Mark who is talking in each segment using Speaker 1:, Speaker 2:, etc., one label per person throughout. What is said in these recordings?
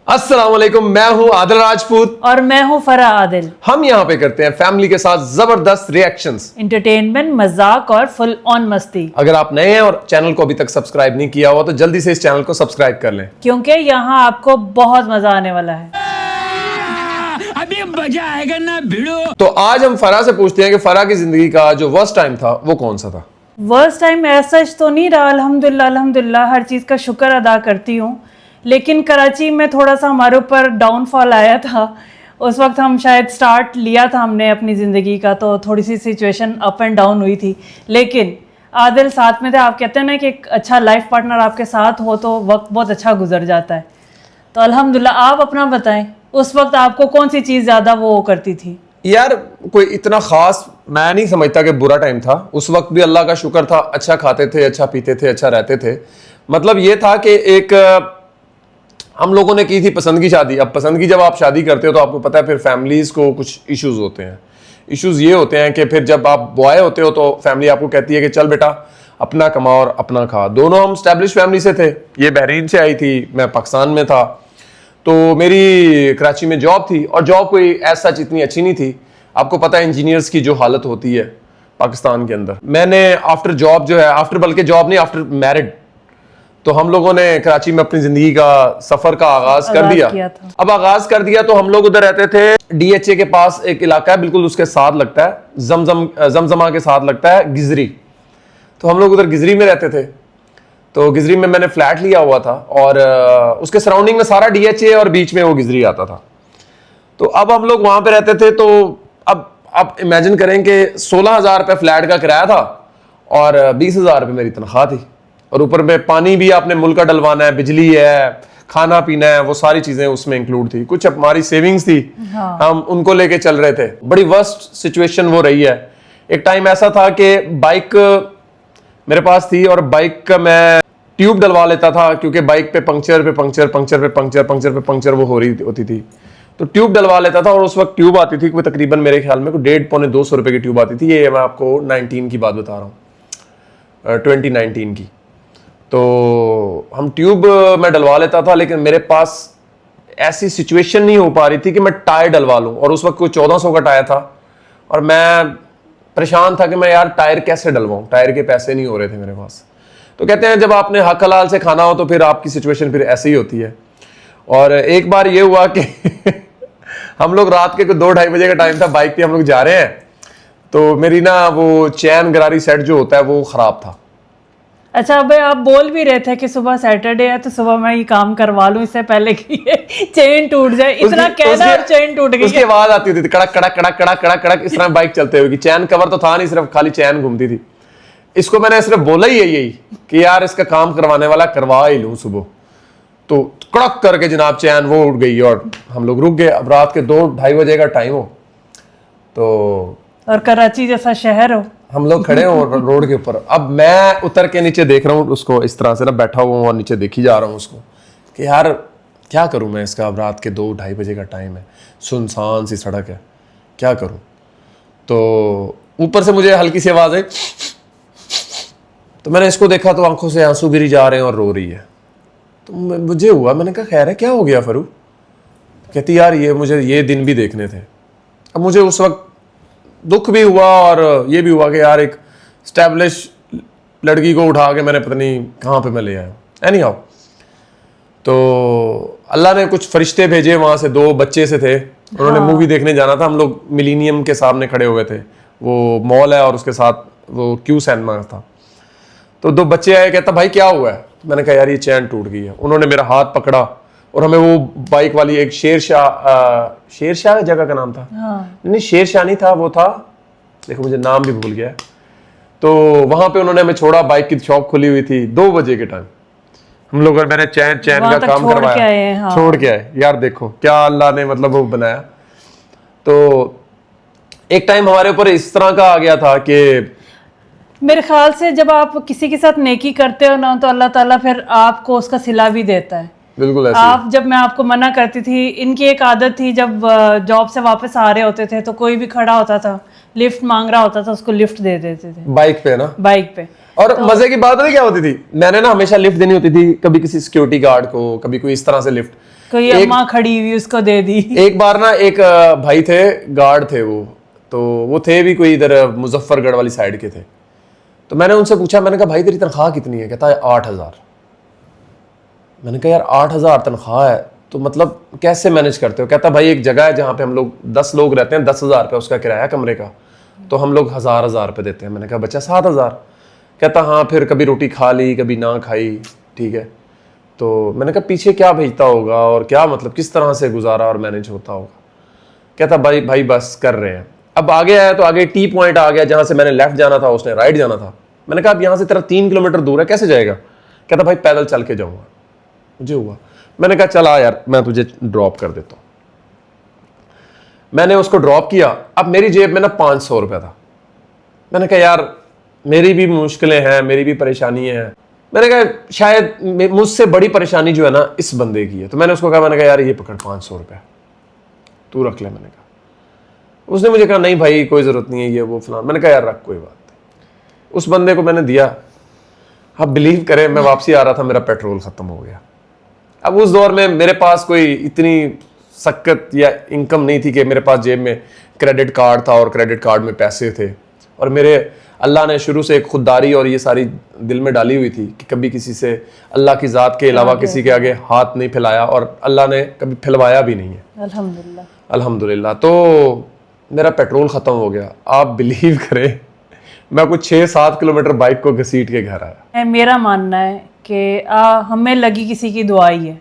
Speaker 1: अस्सलाम वालेकुम, मैं हूं आदिल राजपूत
Speaker 2: और मैं हूं फरा आदिल।
Speaker 1: हम यहाँ पे करते हैं फैमिली के साथ जबरदस्त रिएक्शंस,
Speaker 2: एंटरटेनमेंट, मजाक और फुल ऑन मस्ती।
Speaker 1: अगर आप नए हैं और चैनल को अभी तक सब्सक्राइब नहीं किया हुआ तो जल्दी से इस चैनल को सब्सक्राइब कर लें,
Speaker 2: क्योंकि यहाँ आपको बहुत मजा आने वाला है।
Speaker 3: अभी मजा आएगा ना भिड़ो।
Speaker 1: तो आज हम फरा से पूछते हैं कि फरा की जिंदगी का जो वर्स्ट टाइम था वो कौन सा था।
Speaker 2: वर्स्ट टाइम ऐसा तो नहीं रहा, अल्हम्दुलिल्लाह अल्हम्दुलिल्लाह हर चीज़ का शुक्र अदा करती हूँ। लेकिन कराची में थोड़ा सा हमारे ऊपर डाउनफॉल आया था। उस वक्त हम शायद स्टार्ट लिया था हमने अपनी ज़िंदगी का, तो थोड़ी सी सिचुएशन अप एंड डाउन हुई थी। लेकिन आदिल साथ में थे। आप कहते हैं ना कि एक अच्छा लाइफ पार्टनर आपके साथ हो तो वक्त बहुत अच्छा गुजर जाता है। तो अल्हम्दुलिल्लाह। आप अपना बताएं, उस वक्त आपको कौन सी चीज़ ज़्यादा वो करती थी?
Speaker 1: यार कोई इतना खास मैं नहीं समझता कि बुरा टाइम था। उस वक्त भी अल्लाह का शुक्र था, अच्छा खाते थे, अच्छा पीते थे, अच्छा रहते थे। मतलब ये था कि एक हम लोगों ने की थी पसंद की शादी। अब पसंद की जब आप शादी करते हो तो आपको पता है फिर फैमिलीज़ को कुछ इश्यूज़ होते हैं। इश्यूज़ ये होते हैं कि फिर जब आप बॉय होते हो तो फैमिली आपको कहती है कि चल बेटा अपना कमा और अपना खा। दोनों हम स्टैब्लिश फैमिली से थे। ये बहरीन से आई थी, मैं पाकिस्तान में था। तो मेरी कराची में जॉब थी और जॉब कोई ऐसा सच इतनी अच्छी नहीं थी। आपको पता है इंजीनियर्स की जो हालत होती है पाकिस्तान के अंदर। मैंने आफ्टर जॉब जो है, आफ्टर जॉब नहीं, आफ्टर मैरिड, तो हम लोगों ने कराची में अपनी जिंदगी का सफर का आगाज कर दिया। अब आगाज कर दिया तो हम लोग उधर रहते थे। डीएचए के पास एक इलाका है, बिल्कुल उसके साथ लगता है, जमजमा के साथ लगता है गिजरी। तो हम लोग उधर गिजरी में रहते थे। तो गिजरी में मैंने फ्लैट लिया हुआ था और उसके सराउंडिंग में सारा डीएचए और बीच में वो गिजरी आता था। तो अब हम लोग वहां पे रहते थे। तो अब आप इमेजिन करें कि 16,000 रुपये फ्लैट का किराया था और 20,000 रुपये मेरी तनख्वाह थी। और ऊपर में पानी भी आपने मुल्क का डलवाना है, बिजली है, खाना पीना है, वो सारी चीजें उसमें इंक्लूड थी। कुछ हमारी सेविंग्स थी, हाँ। हम उनको लेके चल रहे थे। बड़ी वर्स्ट सिचुएशन वो रही है। एक टाइम ऐसा था कि बाइक मेरे पास थी और बाइक का मैं ट्यूब डलवा लेता था, क्योंकि बाइक पे पंक्चर पे पंक्चर, पंक्चर पे पंक्चर, पंक्चर पे पंक्चर वो हो रही होती थी। तो ट्यूब डलवा लेता था और उस वक्त ट्यूब आती थी कोई तकरीबन मेरे ख्याल में 150-200 रुपए की ट्यूब आती थी। ये मैं आपको 19 की बात बता रहा हूँ, 2019 की। तो हम ट्यूब मैं डलवा लेता था, लेकिन मेरे पास ऐसी सिचुएशन नहीं हो पा रही थी कि मैं टायर डलवा लूँ। और उस वक्त कोई 1400 का टायर था और मैं परेशान था कि मैं यार टायर कैसे डलवाऊँ, टायर के पैसे नहीं हो रहे थे मेरे पास। तो कहते हैं जब आपने हक हलाल से खाना हो तो फिर आपकी सिचुएशन फिर ऐसे ही होती है। और एक बार ये हुआ कि हम लोग रात के 2-2:30 बजे का टाइम था, बाइक पे हम लोग जा रहे हैं। तो मेरी ना वो चैन गरारी सेट जो होता है वो खराब था।
Speaker 2: अच्छा भाई, आप बोल भी रहे थे कि सुबह सैटरडे है तो सुबह मैं ये काम करवा लूं इससे पहले कि चेन टूट जाए। इतना कहना और चेन टूट गई।
Speaker 1: उसकी आवाज आती होती थी कड़क कड़क कड़क कड़क कड़क कड़क, इस तरह बाइक चलते हुए। चैन कवर तो था नहीं, सिर्फ खाली चैन घूमती थी। इसको मैंने सिर्फ बोला ही यही कि यार इसका काम करवाने वाला करवा ही लूं सुबह। तो कड़क करके जनाब चैन वो उठ गई और हम लोग रुक गए। अब रात के 2-2:30 बजे का टाइम हो तो, और
Speaker 2: कराची जैसा शहर हो, हम
Speaker 1: लोग खड़े हो रोड के ऊपर। अब मैं उतर के नीचे देख रहा हूँ उसको, इस तरह से ना बैठा हुआ हूँ और नीचे देखी जा रहा हूँ उसको कि यार क्या करूँ मैं इसका। अब रात के 2-2:30 बजे का टाइम है, सुनसान सी सड़क है, क्या करूँ। तो ऊपर से मुझे हल्की सी आवाज़ आई, तो मैंने इसको देखा तो आंखों से आंसू गिरी जा रहे हैं और रो रही है। तो मुझे हुआ, मैंने कहा खैर है, क्या हो गया फरू। कहती यार ये मुझे ये दिन भी देखने थे। अब मुझे उस वक्त दुख भी हुआ और ये भी हुआ कि यार एक स्टैब्लिश लड़की को उठा के मैंने पता नहीं कहाँ पे मैं ले आया। एनी हाउ, तो अल्लाह ने कुछ फरिश्ते भेजे वहाँ से, 2 बच्चे से थे। उन्होंने मूवी देखने जाना था। हम लोग मिलीनियम के सामने खड़े हुए थे, वो मॉल है और उसके साथ वो क्यू सिनेमा था। तो 2 बच्चे आए, कहता भाई क्या हुआ है। तो मैंने कहा यार ये चैन टूट गई है। उन्होंने मेरा हाथ पकड़ा और हमें वो बाइक वाली एक शेरशाह जगह का नाम था, हाँ। नहीं शेरशाह नहीं था, वो था, देखो मुझे नाम भी भूल गया है। तो वहां पे उन्होंने हमें छोड़ा, बाइक की शॉप खुली हुई थी 2 बजे के टाइम। हम लोग और मैंने चैन का काम करवाया, हाँ। छोड़ के आए। यार देखो क्या अल्लाह ने मतलब वो बनाया। तो एक टाइम हमारे ऊपर इस तरह का आ गया था कि
Speaker 2: मेरे ख्याल से जब आप किसी के साथ नेकी करते हो ना तो अल्लाह ताला फिर आपको उसका सिला भी देता है।
Speaker 1: बिल्कुल ऐसे।
Speaker 2: आप जब मैं आपको मना करती थी, इनकी एक आदत थी, जब जॉब से वापस आ रहे होते थे तो कोई भी खड़ा होता था, लिफ्ट मांग रहा होता था, उसको लिफ्ट दे देते थे
Speaker 1: बाइक पे ना,
Speaker 2: बाइक पे।
Speaker 1: और तो मजे की बात क्या होती थी, मैंने ना हमेशा लिफ्ट देनी होती थी, कभी किसी सिक्योरिटी गार्ड को, कभी कोई इस तरह से लिफ्ट।
Speaker 2: कोई अम्मा खड़ी हुई उसको दे दी।
Speaker 1: एक बार ना एक भाई थे, गार्ड थे वो थे भी कोई इधर मुजफ्फरगढ़ वाली साइड के थे। तो मैंने उनसे पूछा, मैंने कहा भाई तेरी तनख्वाह कितनी है? कहता है 8,000। मैंने कहा यार 8,000 तनख्वाह है तो मतलब कैसे मैनेज करते हो? कहता भाई एक जगह है जहाँ पे हम लोग 10 लोग रहते हैं, 10,000 रुपये उसका किराया कमरे का, तो हम लोग 1,000 रुपये देते हैं। मैंने कहा बच्चा 7,000। कहता हाँ, फिर कभी रोटी खा ली कभी ना खाई, ठीक है। तो मैंने कहा पीछे क्या भेजता होगा और क्या मतलब किस तरह से गुजारा और मैनेज होता होगा? कहता भाई बस कर रहे हैं। अब आगे आया तो आगे टी पॉइंट आ गया जहाँ से मैंने लेफ्ट जाना था, उसने राइट जाना था। मैंने कहा अब यहाँ से तेरा 3 किलोमीटर दूर है, कैसे जाएगा? कहता भाई पैदल चल के जाऊँगा। मुझे हुआ, मैंने कहा चला यार मैं तुझे ड्रॉप कर देता हूँ। मैंने उसको ड्रॉप किया। अब मेरी जेब में ना 500 रुपया था। मैंने कहा यार मेरी भी मुश्किलें हैं, मेरी भी परेशानी है। मैंने कहा शायद मुझसे बड़ी परेशानी जो है ना इस बंदे की है। तो मैंने उसको कहा, मैंने कहा यार ये पकड़ 500 रुपया तू रख ले। मैंने कहा, उसने मुझे कहा नहीं भाई कोई ज़रूरत नहीं है ये वो फलान। मैंने कहा यार रख, कोई बात नहीं। उस बंदे को मैंने दिया। आप बिलीव करें मैं वापसी आ रहा था, मेरा पेट्रोल ख़त्म हो गया। अब उस दौर में मेरे पास कोई इतनी सख्त या इनकम नहीं थी कि मेरे पास जेब में क्रेडिट कार्ड था और क्रेडिट कार्ड में पैसे थे। और मेरे अल्लाह ने शुरू से एक खुददारी और ये सारी दिल में डाली हुई थी कि कभी किसी से अल्लाह की ज़ात के अलावा किसी के आगे हाथ नहीं फैलाया, और अल्लाह ने कभी फैलवाया भी नहीं है, अल्हम्दुलिल्लाह। तो मेरा पेट्रोल ख़त्म हो गया। आप बिलीव करें मैं कुछ 6-7 किलोमीटर बाइक को घसीट के घर आया।
Speaker 2: मेरा मानना है कि हमें लगी किसी की दुआ ही है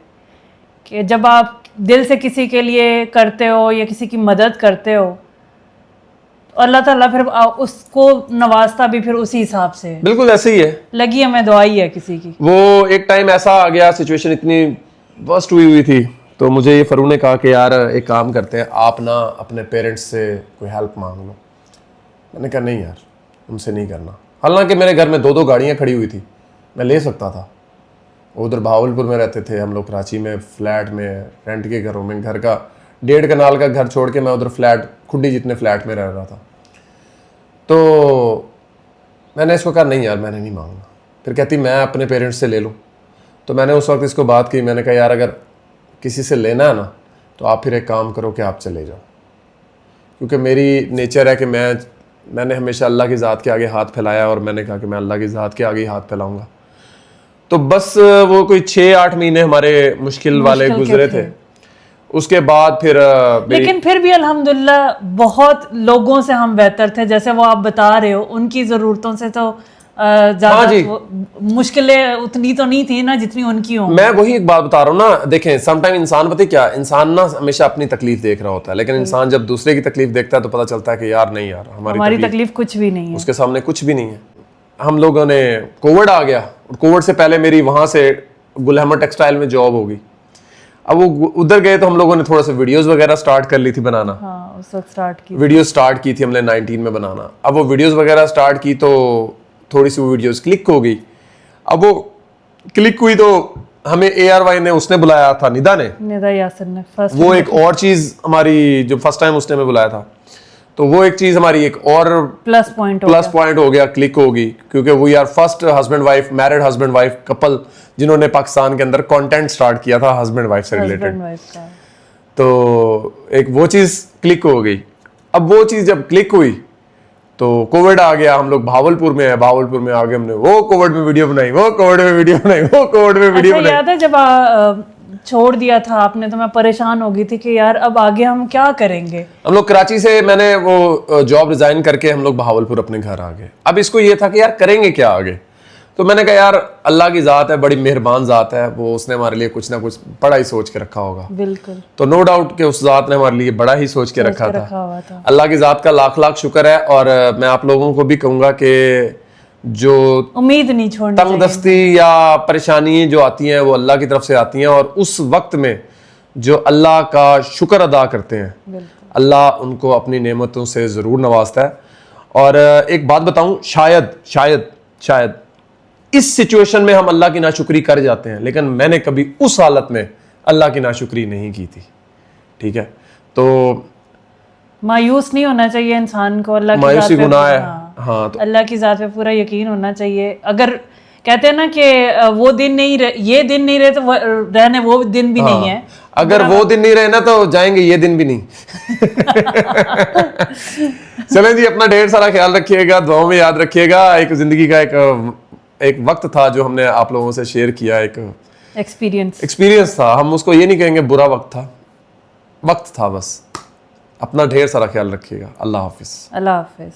Speaker 2: कि जब आप दिल से किसी के लिए करते हो या किसी की मदद करते हो, अल्लाह ताला फिर उसको नवाजता भी फिर उसी हिसाब से।
Speaker 1: बिल्कुल ऐसे ही है,
Speaker 2: लगी हमें दुआ ही है किसी की।
Speaker 1: वो एक टाइम ऐसा आ गया, सिचुएशन इतनी वर्स्ट हुई थी, तो मुझे ये फरू ने कहा कि यार एक काम करते हैं, आप ना अपने पेरेंट्स से कोई हेल्प मांग लो। मैंने कहा नहीं यार उनसे नहीं करना। हालांकि मेरे घर में 2-2 गाड़ियाँ खड़ी हुई थी, मैं ले सकता था। उधर भावलपुर में रहते थे हम लोग, कराची में फ्लैट में रेंट के घरों में, घर का 1.5 कनाल का घर छोड़ के मैं उधर फ्लैट खुड्डी जितने फ्लैट में रह रहा था। तो मैंने इसको कहा नहीं यार मैंने नहीं मांगना। फिर कहती मैं अपने पेरेंट्स से ले लूँ। तो मैंने उस वक्त इसको बात की, मैंने कहा यार अगर किसी से लेना है ना तो आप फिर एक काम करो कि आप चले जाओ, क्योंकि मेरी नेचर है कि मैंने हमेशा अल्लाह की ज़ात के आगे हाथ फैलाया, और मैंने कहा कि मैं अल्लाह की ज़ात के आगे ही हाथ फैलाऊँगा। तो बस वो कोई 6-8 महीने हमारे मुश्किल वाले गुजरे थे। उसके बाद फिर
Speaker 2: लेकिन फिर भी अल्हम्दुलिल्लाह बहुत लोगों से हम बेहतर थे। जैसे वो आप बता रहे हो, उनकी ज़रूरतों से तो ज़्यादा मुश्किलें उतनी तो नहीं थी ना जितनी उनकी हों।
Speaker 1: मैं वही एक बात बता रहा हूँ ना, देखें समटाइम इंसान पता क्या, इंसान ना हमेशा अपनी तकलीफ देख रहा होता है, लेकिन इंसान जब दूसरे की तकलीफ देखता है तो पता चलता है कि यार नहीं यार हमारी
Speaker 2: तकलीफ कुछ भी नहीं है,
Speaker 1: उसके सामने कुछ भी नहीं है। हम लोगों ने कोविड आ गया, और कोविड से पहले मेरी वहाँ से गुल अहमद टेक्सटाइल में जॉब होगी। अब वो उधर गए तो हम लोगों ने थोड़ा सा वीडियोस वगैरह स्टार्ट कर ली थी बनाना।
Speaker 2: हाँ, उस वक्त
Speaker 1: वीडियो स्टार्ट की थी हमने 19 में बनाना। अब वो वीडियोस वगैरह स्टार्ट की तो थोड़ी सी वो वीडियोस क्लिक हो गई। अब वो क्लिक हुई तो हमें ARY ने उसने बुलाया था, निदा
Speaker 2: यासिर ने फर्स्ट
Speaker 1: वो एक और चीज हमारी जो फर्स्ट टाइम उसने हमें बुलाया था, तो वो एक चीज हमारी एक और प्लस पॉइंट हो गया, क्लिक होगी, क्योंकि we are first husband wife, married husband wife couple जिन्होंने पाकिस्तान के अंदर कंटेंट स्टार्ट किया था हस्बैंड वाइफ से रिलेटेड। तो एक वो चीज क्लिक हो गई। अब वो चीज जब क्लिक हुई तो कोविड आ गया। हम लोग भावलपुर में है, भावलपुर में आगे हमने वो कोविड में वीडियो बनाई, वो कोविड में वीडियो बनाई, वो कोविड में वीडियो बनाई।
Speaker 2: याद है जब छोड़ दिया था आपने तो मैं परेशान हो गई थी कि यार अब आगे हम क्या करेंगे।
Speaker 1: हम लोग कराची से, मैंने वो जॉब रिजाइन करके हम लोग भावलपुर अपने घर आ गए। अब इसको ये था कि यार करेंगे क्या आगे। तो मैंने कहा यार अल्लाह की ज़ात है, बड़ी मेहरबान ज़ात है, वो उसने हमारे लिए कुछ ना कुछ बड़ा ही सोच के रखा होगा।
Speaker 2: बिल्कुल।
Speaker 1: तो नो डाउट कि उस ज़ात ने हमारे लिए बड़ा ही सोच के रखा था। अल्लाह की ज़ात का लाख लाख शुक्र है। और मैं आप लोगों को भी कहूँगा कि जो
Speaker 2: उम्मीद नहीं छोड़नी,
Speaker 1: तंगदस्ती या परेशानी जो आती हैं वो अल्लाह की तरफ से आती हैं, और उस वक्त में जो अल्लाह का शुक्र अदा करते हैं अल्लाह उनको अपनी नेमतों से ज़रूर नवाजता है। और एक बात बताऊं, शायद इस सिचुएशन में हम अल्लाह की नाशुक्री कर जाते हैं, लेकिन मैंने कभी उस हालत में अल्लाह की नाशुक्री नहीं की थी। ठीक है, तो
Speaker 2: मायूस नहीं होना चाहिए इंसान को। अल्लाह की
Speaker 1: मायूसी गुनाह है।
Speaker 2: हाँ, तो अल्लाह की ज़ात पे पूरा यकीन होना चाहिए। अगर कहते हैं ना कि वो दिन नहीं रहे, ये दिन नहीं रहे तो रहने वो दिन भी नहीं है।
Speaker 1: अगर वो दिन नहीं रहे ना तो जाएंगे ये दिन भी नहीं। चलें जी, अपना ढेर सारा ख्याल रखिएगा, दुआओं में याद रखिएगा। एक जिंदगी का एक वक्त था जो हमने आप लोगों से शेयर किया, एक एक्सपीरियंस था। हम उसको ये नहीं कहेंगे बुरा वक्त था बस। अपना ढेर सारा ख्याल रखिएगा। अल्लाह हाफिज।
Speaker 2: अल्लाह हाफिज।